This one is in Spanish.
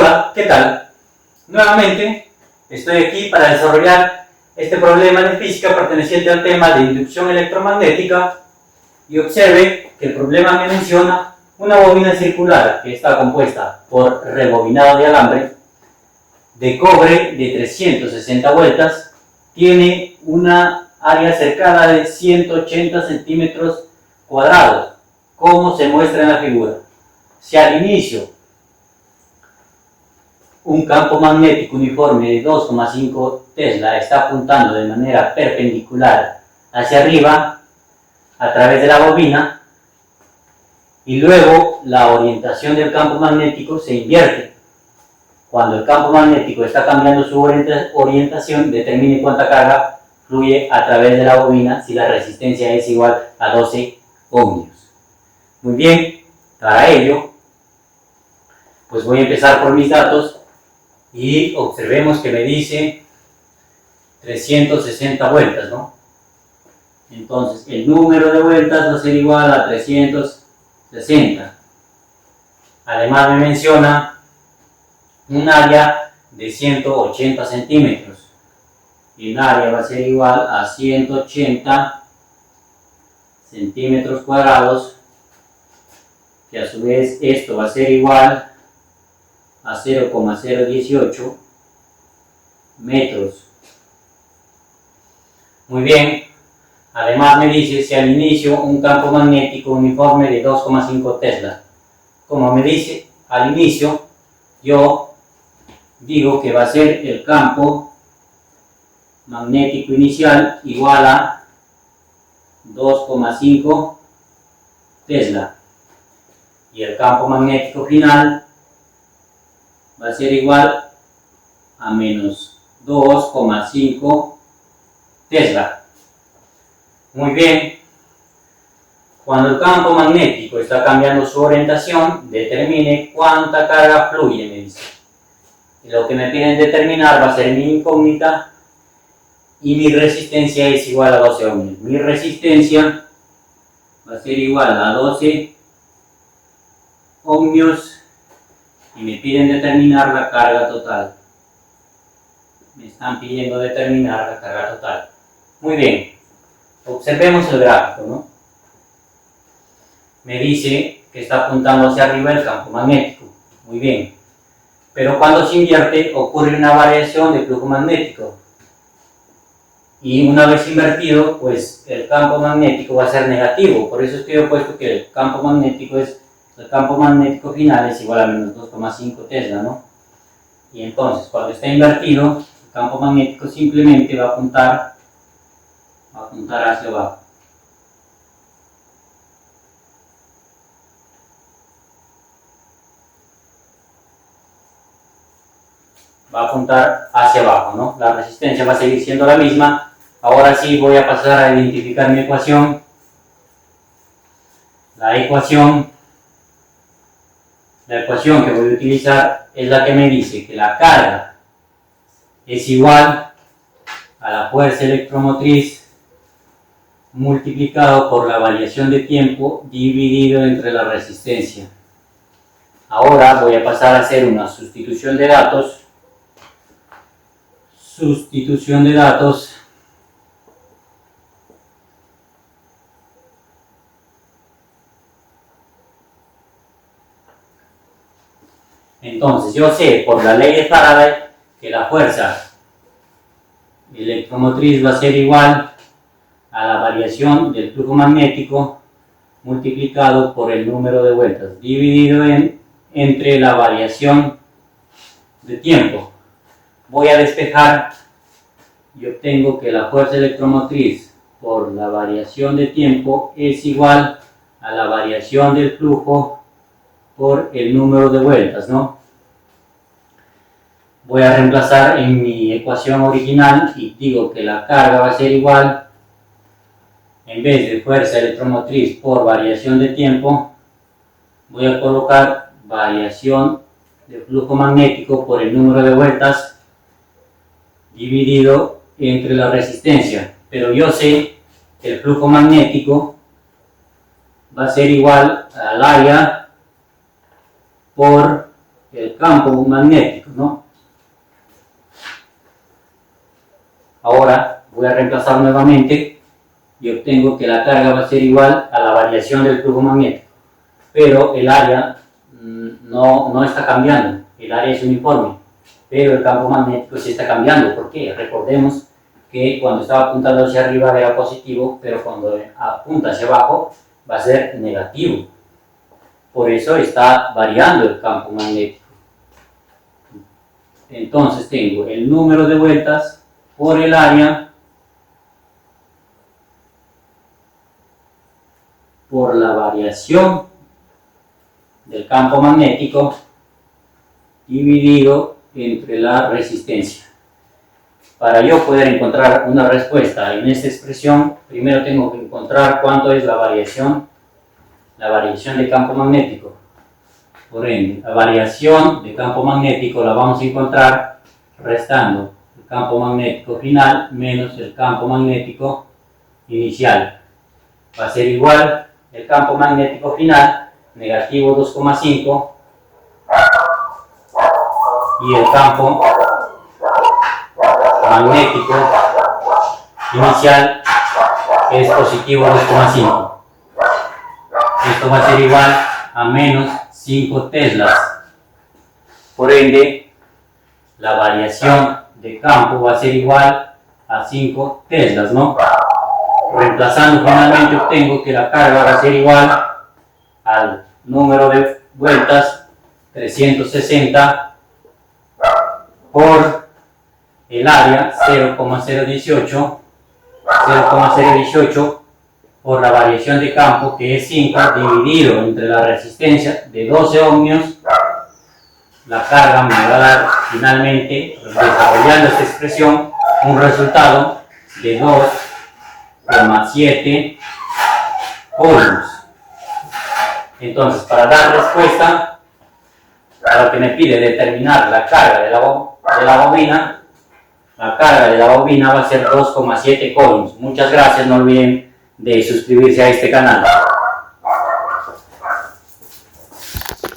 Hola, ¿qué tal? Nuevamente estoy aquí para desarrollar este problema de física perteneciente al tema de inducción electromagnética y observe que el problema me menciona una bobina circular que está compuesta por rebobinado de alambre de cobre de 360 vueltas, tiene una área cercana de 180 centímetros cuadrados, como se muestra en la figura. Si al inicio un campo magnético uniforme de 2,5 Tesla está apuntando de manera perpendicular hacia arriba a través de la bobina, y luego la orientación del campo magnético se invierte. Cuando el campo magnético está cambiando su orientación, determine cuánta carga fluye a través de la bobina si la resistencia es igual a 12 ohmios. Muy bien, para ello, pues voy a empezar por mis datos y observemos que me dice 360 vueltas, ¿no? Entonces, el número de vueltas va a ser igual a 360. Además me menciona un área de 180 centímetros. Y el área va a ser igual a 180 centímetros cuadrados, que a su vez esto va a ser igual a 0,018 metros. Muy bien. Además me dice si al inicio un campo magnético uniforme de 2,5 Tesla. Como me dice al inicio, yo digo que va a ser el campo magnético inicial igual a 2,5 Tesla. Y el campo magnético final va a ser igual a menos 2,5 Tesla. Muy bien. Cuando el campo magnético está cambiando su orientación, determine cuánta carga fluye, me dice. Y lo que me piden determinar va a ser mi incógnita y mi resistencia es igual a 12 ohmios. Mi resistencia va a ser igual a 12 ohmios y me piden determinar la carga total. Me están pidiendo determinar la carga total. Muy bien, observemos el gráfico, ¿no? Me dice que está apuntando hacia arriba el campo magnético. Muy bien, pero cuando se invierte ocurre una variación de flujo magnético. Y una vez invertido, pues el campo magnético va a ser negativo. Por eso es que yo he puesto que el campo magnético final es igual a menos 2,5 Tesla, ¿no? Y entonces, cuando está invertido, el campo magnético simplemente va a apuntar hacia abajo. Va a apuntar hacia abajo, ¿no? La resistencia va a seguir siendo la misma. Ahora sí voy a pasar a identificar mi ecuación. La ecuación que voy a utilizar es la que me dice que la carga es igual a la fuerza electromotriz multiplicado por la variación de tiempo dividido entre la resistencia. Ahora voy a pasar a hacer una sustitución de datos. Entonces yo sé por la ley de Faraday que la fuerza electromotriz va a ser igual a la variación del flujo magnético multiplicado por el número de vueltas dividido entre la variación de tiempo. Voy a despejar y obtengo que la fuerza electromotriz por la variación de tiempo es igual a la variación del flujo por el número de vueltas, ¿no? Voy a reemplazar en mi ecuación original y digo que la carga va a ser igual, en vez de fuerza electromotriz por variación de tiempo, voy a colocar variación de flujo magnético por el número de vueltas dividido entre la resistencia. Pero yo sé que el flujo magnético va a ser igual al área por el campo magnético, ¿no? Ahora voy a reemplazar nuevamente y obtengo que la carga va a ser igual a la variación del flujo magnético, pero el área no está cambiando, el área es uniforme, pero el campo magnético sí está cambiando. ¿Por qué? Recordemos que cuando estaba apuntando hacia arriba era positivo, pero cuando apunta hacia abajo va a ser negativo. Por eso está variando el campo magnético. Entonces tengo el número de vueltas por el área por la variación del campo magnético dividido entre la resistencia. Para yo poder encontrar una respuesta en esta expresión, primero tengo que encontrar cuánto es la variación de campo magnético. Por ende, la variación de campo magnético la vamos a encontrar restando el campo magnético final menos el campo magnético inicial. Va a ser igual el campo magnético final, negativo 2,5, y el campo magnético inicial es positivo 2,5. Esto va a ser igual a menos 5 teslas. Por ende, la variación de campo va a ser igual a 5 teslas, ¿no? Reemplazando, finalmente obtengo que la carga va a ser igual al número de vueltas 360 por el área 0,018 por la variación de campo, que es 5, dividido entre la resistencia de 12 ohmios. La carga me va a dar finalmente, desarrollando esta expresión, un resultado de 2,7 coulombs. Entonces, para dar respuesta a lo que me pide determinar la carga de la bobina, la carga de la bobina va a ser 2,7 coulombs. Muchas gracias, no olviden de suscribirse a este canal.